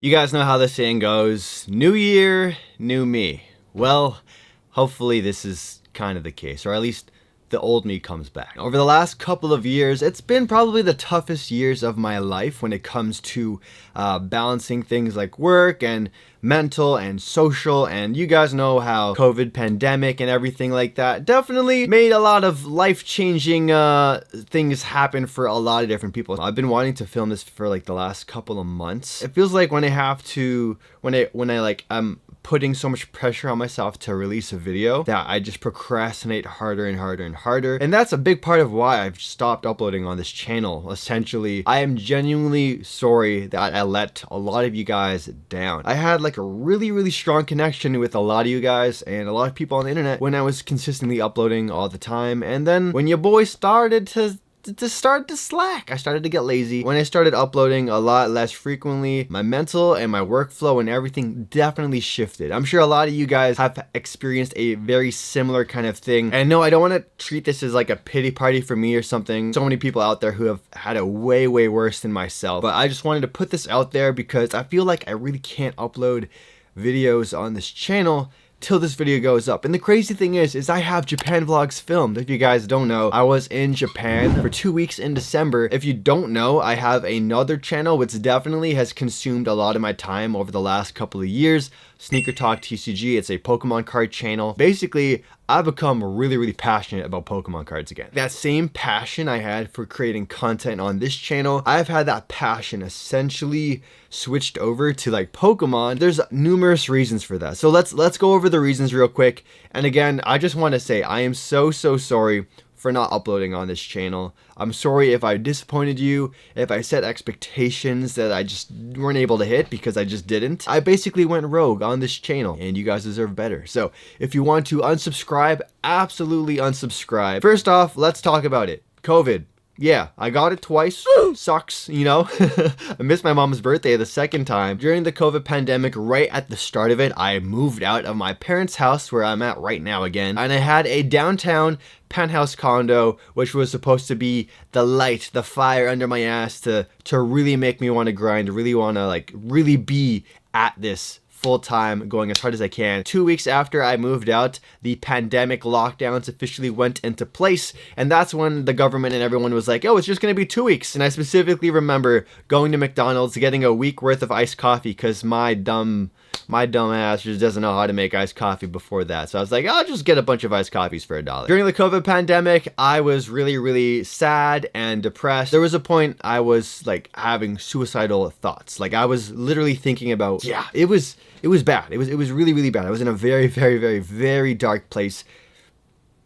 You guys know how the saying goes, new year, new me. Well, hopefully this is kind of the case, or at least the old me comes back. Over the last couple of years, it's been probably the toughest years of my life when it comes to balancing things like work and mental and social, and you guys know how COVID pandemic and everything like that definitely made a lot of life-changing things happen for a lot of different people. I've been wanting to film this for like the last couple of months. It feels like when I'm putting so much pressure on myself to release a video that I just procrastinate harder and harder and harder. And that's a big part of why I've stopped uploading on this channel. Essentially, I am genuinely sorry that I let a lot of you guys down. I had like a really strong connection with a lot of you guys and a lot of people on the internet when I was consistently uploading all the time. And then when your boy started to slack, I started to get lazy. When I started uploading a lot less frequently, my mental and my workflow and everything definitely shifted. I'm sure a lot of you guys have experienced a very similar kind of thing. And no, I don't want to treat this as like a pity party for me or something. So many people out there who have had it way worse than myself. But I just wanted to put this out there because I feel like I really can't upload videos on this channel till this video goes up. And the crazy thing is I have Japan vlogs filmed. If you guys don't know, I was in Japan for 2 weeks in December. If you don't know, I have another channel which definitely has consumed a lot of my time over the last couple of years. SneakerTalk TCG. It's a Pokemon card channel. Basically, I've become really passionate about Pokemon cards again. That same passion I had for creating content on this channel, I've had that passion essentially switched over to like Pokemon. There's numerous reasons for that. So let's go over the reasons real quick. And again, I just want to say I am so sorry for not uploading on this channel. I'm sorry if I disappointed you, if I set expectations that I just weren't able to hit because I just didn't. I basically went rogue on this channel and you guys deserve better. So if you want to unsubscribe, absolutely unsubscribe. First off, let's talk about it. COVID. Yeah, I got it twice. Sucks, you know? I missed my mom's birthday the second time. During the COVID pandemic, right at the start of it, I moved out of my parents' house where I'm at right now again. And I had a downtown penthouse condo, which was supposed to be the light, the fire under my ass to really make me want to grind, really want to like really be at this full time, going as hard as I can. 2 weeks after I moved out, the pandemic lockdowns officially went into place, and that's when the government and everyone was like, oh, it's just gonna be 2 weeks. And I specifically remember going to McDonald's, getting a week worth of iced coffee because my dumb ass just doesn't know how to make iced coffee before that. So I was like, I'll just get a bunch of iced coffees for $1. During the COVID pandemic, I was really sad and depressed. There was a point I was like having suicidal thoughts. Like I was literally thinking about, it was bad. It was really bad. I was in a very dark place.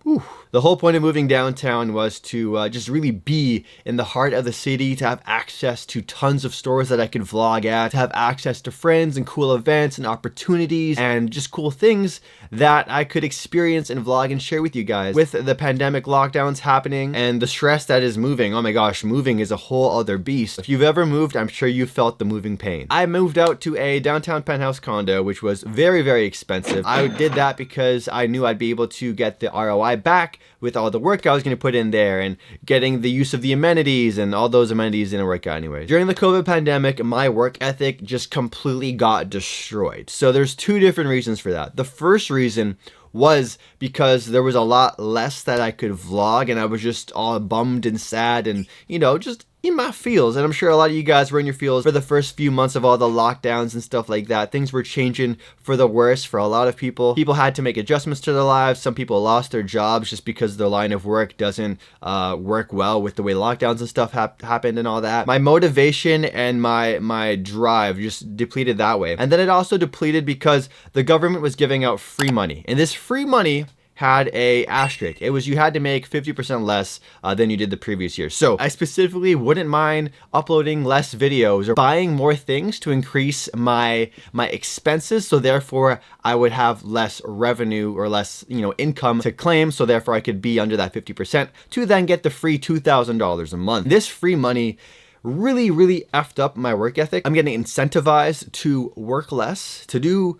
Whew. The whole point of moving downtown was to just really be in the heart of the city, to have access to tons of stores that I could vlog at, to have access to friends and cool events and opportunities and just cool things that I could experience and vlog and share with you guys. With the pandemic lockdowns happening and the stress that is moving, oh my gosh, moving is a whole other beast. If you've ever moved, I'm sure you felt the moving pain. I moved out to a downtown penthouse condo, which was very expensive. I did that because I knew I'd be able to get the ROI back with all the work I was going to put in there and getting the use of the amenities, and all those amenities didn't work out anyway. During the COVID pandemic, my work ethic just completely got destroyed. So there's two different reasons for that. The first reason was because there was a lot less that I could vlog, and I was just all bummed and sad and, you know, just in my feels. And I'm sure a lot of you guys were in your feels for the first few months of all the lockdowns and stuff like that. Things were changing for the worse for a lot of people. People had to make adjustments to their lives. Some people lost their jobs just because their line of work doesn't work well with the way lockdowns and stuff happened and all that. My motivation and my drive just depleted that way. And then it also depleted because the government was giving out free money. And this free money had a asterisk. It was you had to make 50% less than you did the previous year. So I specifically wouldn't mind uploading less videos or buying more things to increase my expenses, so therefore I would have less revenue or less, you know, income to claim, so therefore I could be under that 50% to then get the free $2,000 a month. This free money really effed up my work ethic. I'm getting incentivized to work less, to do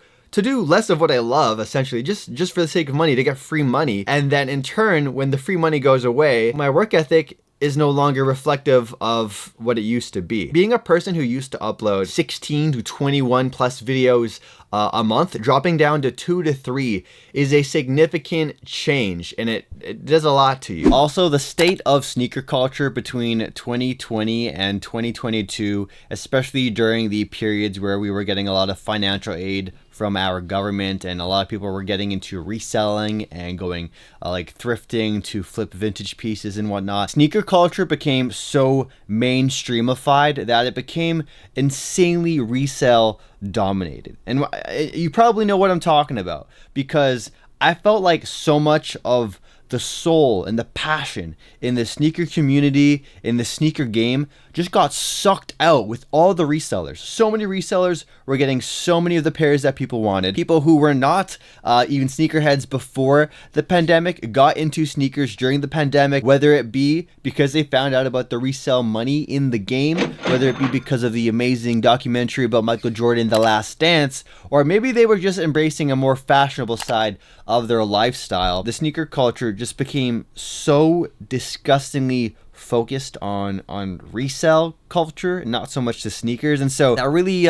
less of what I love, essentially, just for the sake of money, to get free money. And then in turn, when the free money goes away, my work ethic is no longer reflective of what it used to be. Being a person who used to upload 16 to 21 plus videos a month, dropping down to 2 to 3 is a significant change, and it does a lot to you. Also, the state of sneaker culture between 2020 and 2022, especially during the periods where we were getting a lot of financial aid from our government, and a lot of people were getting into reselling and going like thrifting to flip vintage pieces and whatnot. Sneaker culture became so mainstreamified that it became insanely resale dominated. And you probably know what I'm talking about, because I felt like so much of the soul and the passion in the sneaker community, in the sneaker game, just got sucked out with all the resellers. So many resellers were getting so many of the pairs that people wanted. People who were not even sneakerheads before the pandemic got into sneakers during the pandemic, whether it be because they found out about the resale money in the game, whether it be because of the amazing documentary about Michael Jordan, The Last Dance, or maybe they were just embracing a more fashionable side of their lifestyle. The sneaker culture just became so disgustingly focused on resale culture, not so much the sneakers, and so that really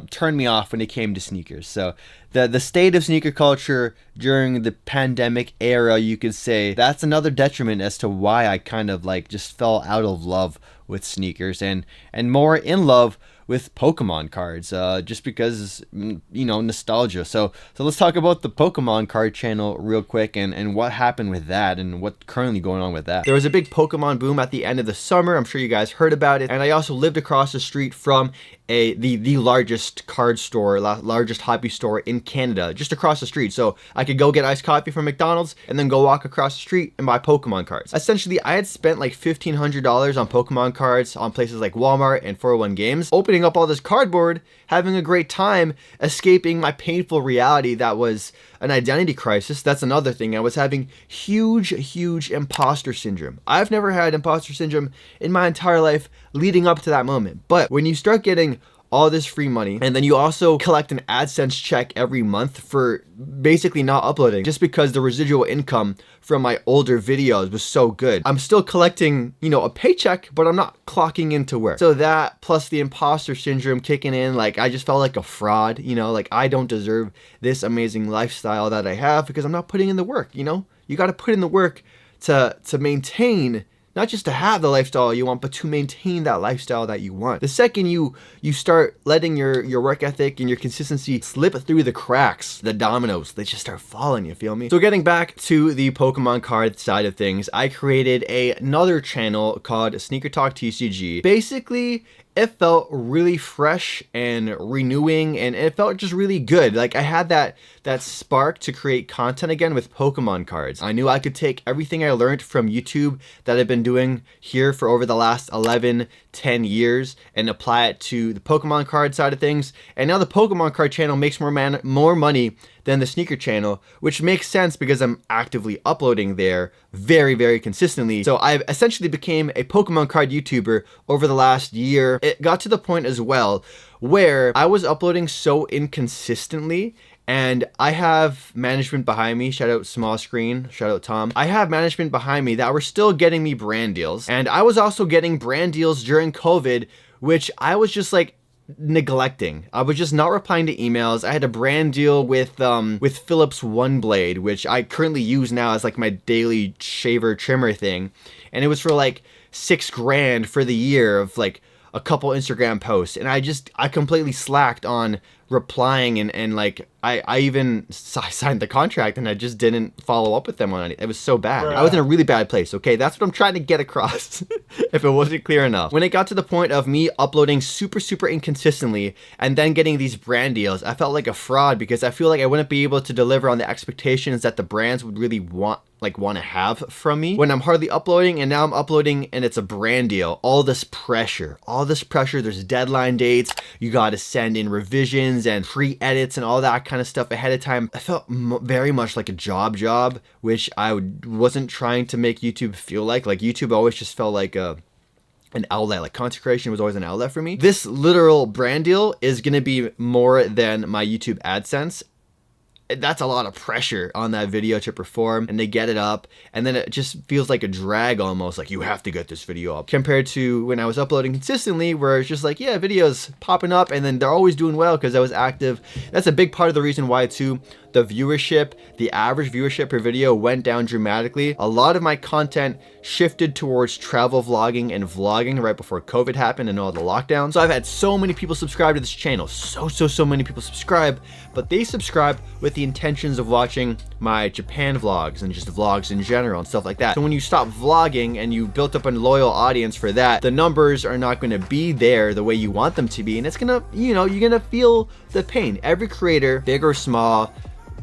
turned me off when it came to sneakers. So the state of sneaker culture during the pandemic era, you could say, that's another detriment as to why I kind of like just fell out of love with sneakers and more in love with Pokemon cards, just because, you know, nostalgia. So let's talk about the Pokemon card channel real quick and what happened with that and what's currently going on with that. There was a big Pokemon boom at the end of the summer. I'm sure you guys heard about it. And I also lived across the street from the largest card store, largest hobby store in Canada, just across the street. So I could go get iced coffee from McDonald's and then go walk across the street and buy Pokemon cards. Essentially, I had spent like $1,500 on Pokemon cards on places like Walmart and 401 Games, opening up all this cardboard, having a great time, escaping my painful reality that was an identity crisis. That's another thing. I was having huge imposter syndrome. I've never had imposter syndrome in my entire life leading up to that moment. But when you start getting all this free money, and then you also collect an AdSense check every month for basically not uploading, just because the residual income from my older videos was so good. I'm still collecting, you know, a paycheck, but I'm not clocking into work. So that plus the imposter syndrome kicking in, like I just felt like a fraud, you know, like I don't deserve this amazing lifestyle that I have because I'm not putting in the work, you know? You got to put in the work to maintain, not just to have the lifestyle you want, but to maintain that lifestyle that you want. The second you start letting your work ethic and your consistency slip through the cracks, the dominoes, they just start falling, you feel me? So getting back to the Pokemon card side of things, I created another channel called SneakerTalk TCG. Basically, it felt really fresh and renewing, and it felt just really good. Like I had that spark to create content again with Pokemon cards. I knew I could take everything I learned from YouTube that I've been doing here for over the last 11, 10 years and apply it to the Pokemon card side of things. And now the Pokemon card channel makes more money than the sneaker channel, which makes sense because I'm actively uploading there very consistently. So I essentially became a Pokemon card YouTuber over the last year. It got to the point as well where I was uploading so inconsistently, and I have management behind me, shout out Small Screen, shout out Tom. I have management behind me that were still getting me brand deals, and I was also getting brand deals during COVID, which I was just like neglecting. I was just not replying to emails. I had a brand deal with Philips One Blade, which I currently use now as like my daily shaver trimmer thing, and it was for like $6,000 for the year of like a couple Instagram posts, and I completely slacked on replying, and like I even signed the contract and I just didn't follow up with them on it. It was so bad. I was in a really bad place, okay? That's what I'm trying to get across if it wasn't clear enough. When it got to the point of me uploading super inconsistently and then getting these brand deals, I felt like a fraud because I feel like I wouldn't be able to deliver on the expectations that the brands would really want to have from me when I'm hardly uploading, and now I'm uploading and it's a brand deal. All this pressure, there's deadline dates, you got to send in revisions and pre-edits and all that kind of stuff ahead of time. I felt very much like a job, which I wasn't trying to make YouTube feel like YouTube always just felt like an outlet. Like content creation was always an outlet for me. This literal brand deal is going to be more than my YouTube AdSense. that's a lot of pressure on that video to perform and to get it up, and then it just feels like a drag almost, like you have to get this video up, compared to when I was uploading consistently, where it's just like, yeah, videos popping up and then they're always doing well because I was active. That's a big part of the reason why too. The viewership, the average viewership per video went down dramatically. A lot of my content shifted towards travel vlogging and vlogging right before COVID happened and all the lockdowns. So I've had so many people subscribe to this channel, so many people subscribe, but they subscribe with the intentions of watching my Japan vlogs and just vlogs in general and stuff like that. So when you stop vlogging and you built up a loyal audience for that, the numbers are not going to be there the way you want them to be, and it's gonna, you know, you're gonna feel the pain. Every creator, big or small,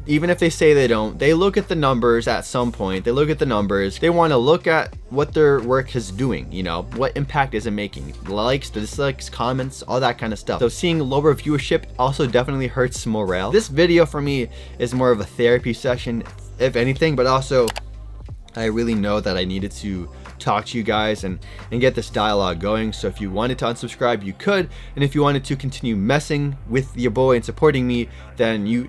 even if they say they don't, they look at the numbers at some point. They look at the numbers. They want to look at what their work is doing, you know, what impact is it making? Likes, dislikes, comments, all that kind of stuff. So seeing lower viewership also definitely hurts morale. This video for me is more of a therapy session, if anything, but also I really know that I needed to talk to you guys and get this dialogue going. So if you wanted to unsubscribe, you could, and if you wanted to continue messing with your boy and supporting me, then you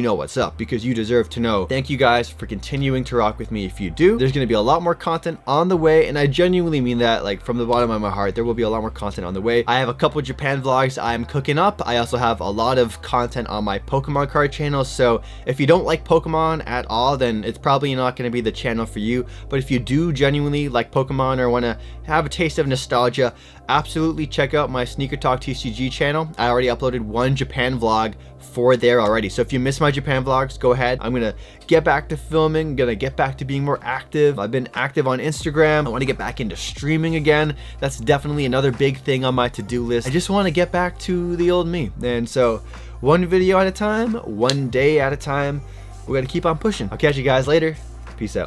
know what's up, because you deserve to know. Thank you guys for continuing to rock with me. If you do, there's going to be a lot more content on the way, and I genuinely mean that, like, from the bottom of my heart. There will be a lot more content on the way. I have a couple Japan vlogs I'm cooking up. I also have a lot of content on my Pokemon card channel, so if you don't like Pokemon at all, then it's probably not going to be the channel for you. But if you do genuinely like Pokemon or want to have a taste of nostalgia, absolutely check out my SneakerTalk TCG channel. I already uploaded one Japan vlog for there already. So if you miss my Japan vlogs, go ahead. I'm gonna get back to filming, gonna get back to being more active. I've been active on Instagram. I want to get back into streaming again. That's definitely another big thing on my to-do list. I just want to get back to the old me. And so one video at a time, one day at a time, we gotta keep on pushing. I'll catch you guys later. Peace out.